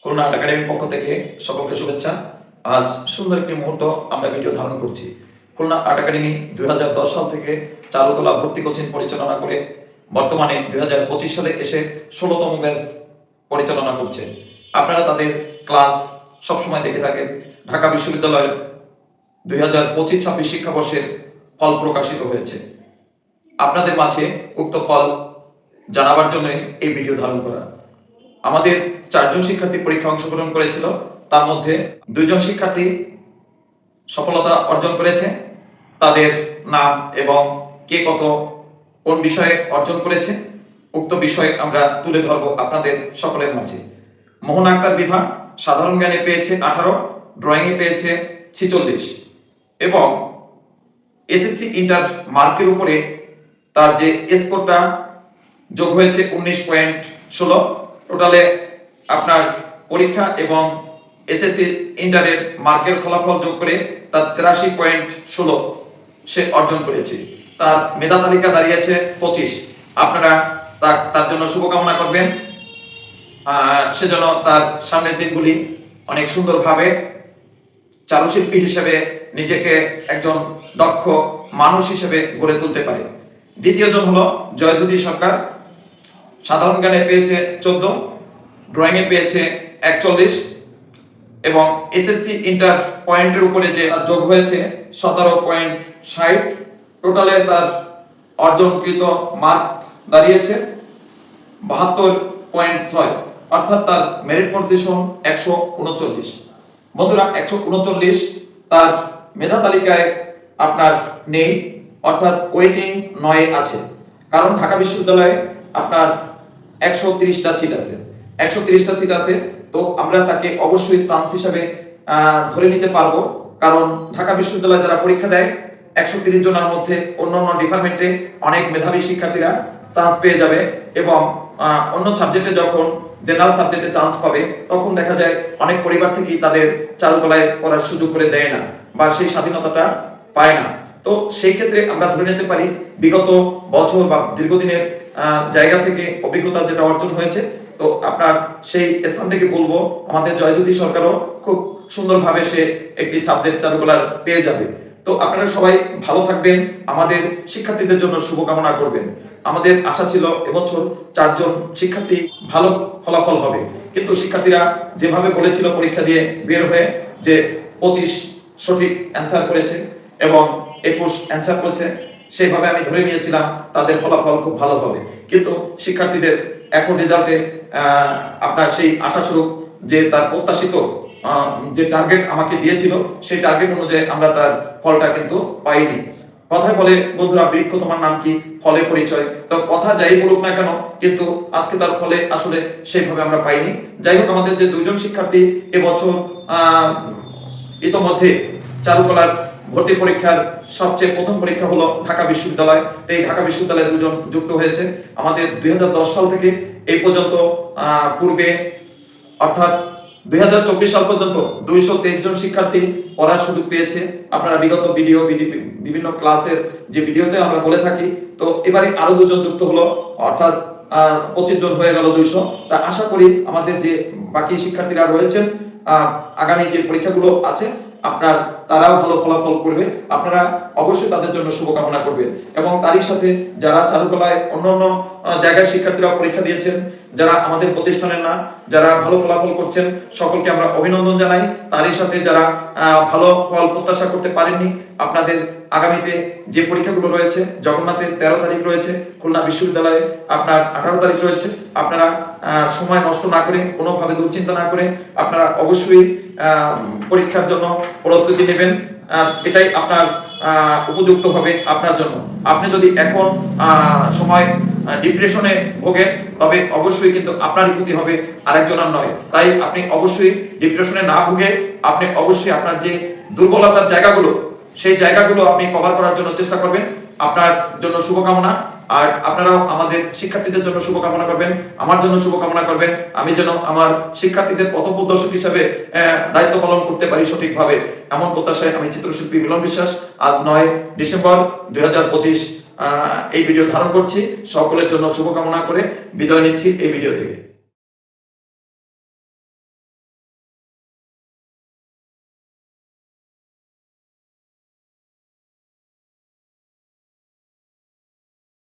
Khulna art একাডেমির পক্ষ থেকে সকলকে শুভেচ্ছা। আজ সুন্দর একটি মুহূর্ত আমরা ভিডিও ধারণ করছি। খুলনা আর্ট একাডেমি 2010 সাল থেকে চারুকলা ভর্তি কোচিং পরিচালনা করে বর্তমানে 2025 সালে এসে 16তম ব্যাচ পরিচালনা করছে। আপনারা তাদের ক্লাস সবসময় দেখে থাকেন। ঢাকা বিশ্ববিদ্যালয়ের 2025-26 শিক্ষাবর্ষের ফল প্রকাশিত হয়েছে। আপনাদের মাঝে উক্ত ফল জানাবার জন্য এই ভিডিও ধারণ করা। আমাদের 4 জন শিক্ষার্থী পরীক্ষা অংশগ্রহণ করেছিল, তার মধ্যে 2 জন শিক্ষার্থী সফলতা অর্জন করেছে। তাদের নাম এবং কে কত কোন বিষয়ে অর্জন করেছে উক্ত বিষয়ে আমরা তুলে ধরব আপনাদের সকলের মাঝে। মোহন আক্তার বিভা সাধারণ জ্ঞানে পেয়েছে 18, ড্রয়িংয়ে পেয়েছে 46 এবং এসএসসি ইন্টার মার্কের উপরে তার যে স্কোরটা যোগ হয়েছে 19.16। টোটালে আপনার পরীক্ষা এবং এসএসসি ইন্টারের মার্কের ফলাফল যোগ করে তার 83.16 সে অর্জন করেছে। তার মেধা তালিকা দাঁড়িয়েছে 25। আপনারা তার জন্য শুভকামনা করবেন, সেজন্য তার সামনের দিনগুলি অনেক সুন্দরভাবে চারুশিল্পী হিসেবে নিজেকে একজন দক্ষ মানুষ হিসেবে গড়ে তুলতে পারে। দ্বিতীয় জন হলো জয়দুতি সরকার, সাধারণ জ্ঞানে পেয়েছে 14, ড্রয়িংয়ে পেয়েছে 41 এবং এসএসসি ইন্টার পয়েন্টের উপরে যে যোগ হয়েছে 17.60। টোটালে তার অর্জনকৃত মার্ক দাঁড়িয়েছে 72.6, অর্থাৎ তার মেরিট পজিশন 139। বন্ধুরা, 139 তার মেধা তালিকায় আপনার নেই, অর্থাৎ ওয়েটিং 9 আছে। কারণ ঢাকা বিশ্ববিদ্যালয়ে আপনার 130টা সিট আছে, 130টা সিট আছে। তো আমরা তাকে অবশ্যই চান্স হিসাবে ধরে নিতে পারবো, কারণ ঢাকা বিশ্ববিদ্যালয়ে যারা পরীক্ষা দেয় 130 জনের মধ্যে অন্যান্য ডিপার্টমেন্টে অনেক মেধাবী শিক্ষার্থীরা চান্স পেয়ে যাবে এবং অন্য সাবজেক্টে যখন জেনারেল সাবজেক্টে চান্স পাবে তখন দেখা যায় অনেক পরিবার থেকেই তাদের চারুকলায় পড়ার সুযোগ করে দেয় না বা সেই স্বাধীনতাটা পায় না। তো সেই ক্ষেত্রে আমরা ধরে নিতে পারি বিগত বছর বা দীর্ঘদিনের জায়গা থেকে অভিজ্ঞতা যেটা অর্জন হয়েছে, তো আপনার সেই স্থান থেকে বলবো আমাদের জয়দুতি সরকারও খুব সুন্দরভাবে সে একটি সাবজেক্ট চারুকলার পেয়ে যাবে। তো আপনারা সবাই ভালো থাকবেন, আমাদের শিক্ষার্থীদের জন্য শুভকামনা করবেন। আমাদের আশা ছিল এবছর 4 জন শিক্ষার্থী ভালো ফলাফল হবে, কিন্তু শিক্ষার্থীরা যেভাবে বলেছিল পরীক্ষা দিয়ে বের হয়ে যে 25 সঠিক অ্যান্সার করেছে এবং 21 অ্যান্সার করেছে, সেইভাবে আমি ধরে নিয়েছিলাম তাদের ফলাফল খুব ভালো হবে। কিন্তু শিক্ষার্থীদের এখন রেজাল্টে আপনার সেই আশাস্বরূপ যে তার প্রত্যাশিত যে টার্গেট আমাকে দিয়েছিল সেই টার্গেট অনুযায়ী আমরা তার ফলটা কিন্তু পাইনি। কথায় বলে বন্ধুরা, বৃক্ষ তোমার নাম কি, ফলে পরিচয়। তো কথা যাই বলুক না কেন, কিন্তু আজকে তার ফলে আসলে সেইভাবে আমরা পাইনি। যাই হোক, আমাদের যে 2 জন শিক্ষার্থী এবছর ইতোমধ্যে চারুকলার ভর্তি পরীক্ষার সবচেয়ে প্রথম পরীক্ষা হলো ঢাকা বিশ্ববিদ্যালয়। এই ঢাকা বিশ্ববিদ্যালয়ে 2 জন যুক্ত হয়েছে। আমাদের 2010 সাল থেকে এই পর্যন্ত পূর্বে অর্থাৎ 2024 সাল পর্যন্ত 223 জন শিক্ষার্থী পড়ার সুযোগ পেয়েছে। আপনারা বিগত বিভিন্ন ক্লাসের যে ভিডিওতে আমরা বলে থাকি, তো এবারে আরো 2 জন যুক্ত হলো, অর্থাৎ 25 জন হয়ে গেল 200। তা আশা করি আমাদের যে বাকি শিক্ষার্থীরা রয়েছেন আগামী যে পরীক্ষাগুলো আছে আপনার তারাও ভালো ফলাফল করবে। আপনারা অবশ্যই তাদের জন্য শুভকামনা করবেন এবং তারই সাথে যারা চারুকলায় অন্যান্য জায়গার শিক্ষার্থীরা পরীক্ষা দিয়েছেন, যারা আমাদের প্রতিষ্ঠানের না, যারা ভালো ফলাফল করছেন, সকলকে আমরা অভিনন্দন জানাই। তারই সাথে যারা ভালো ফল প্রত্যাশা করতে পারেননি, আপনাদের আগামীতে যে পরীক্ষাগুলো রয়েছে, জগন্নাথের 13 তারিখ রয়েছে, খুলনা বিশ্ববিদ্যালয়ে আপনার 18 তারিখ রয়েছে। আপনারা সময় নষ্ট না করে, কোনোভাবে দুশ্চিন্তা না করে আপনারা অবশ্যই পরীক্ষার জন্য প্রস্তুতি নেবেন। এটাই আপনার উপযুক্ত হবে আপনার জন্য। আপনি যদি এখন সময় ডিপ্রেশনে ভোগেন, তবে অবশ্যই কিন্তু আপনারই ক্ষতি হবে, আরেকজনের নয়। তাই আপনি অবশ্যই ডিপ্রেশনে না ভুগে আপনি অবশ্যই আপনার যে দুর্বলতার জায়গাগুলো, সেই জায়গাগুলো আপনি কভার করার জন্য চেষ্টা করবেন। আপনার জন্য শুভকামনা। আর আপনারাও আমাদের শিক্ষার্থীদের জন্য শুভকামনা করবেন, আমার জন্য শুভকামনা করবেন। আমি যেন আমার শিক্ষার্থীদের পথপ্রদর্শক হিসেবে দায়িত্ব পালন করতে পারি সঠিকভাবে, এমন প্রত্যাশায় আমি চিত্রশিল্পী মিলন বিশ্বাস আজ 9 ডিসেম্বর 2025 এই ভিডিও ধারণ করছি। সকলের জন্য শুভকামনা করে বিদায় নিচ্ছি এই ভিডিও থেকে।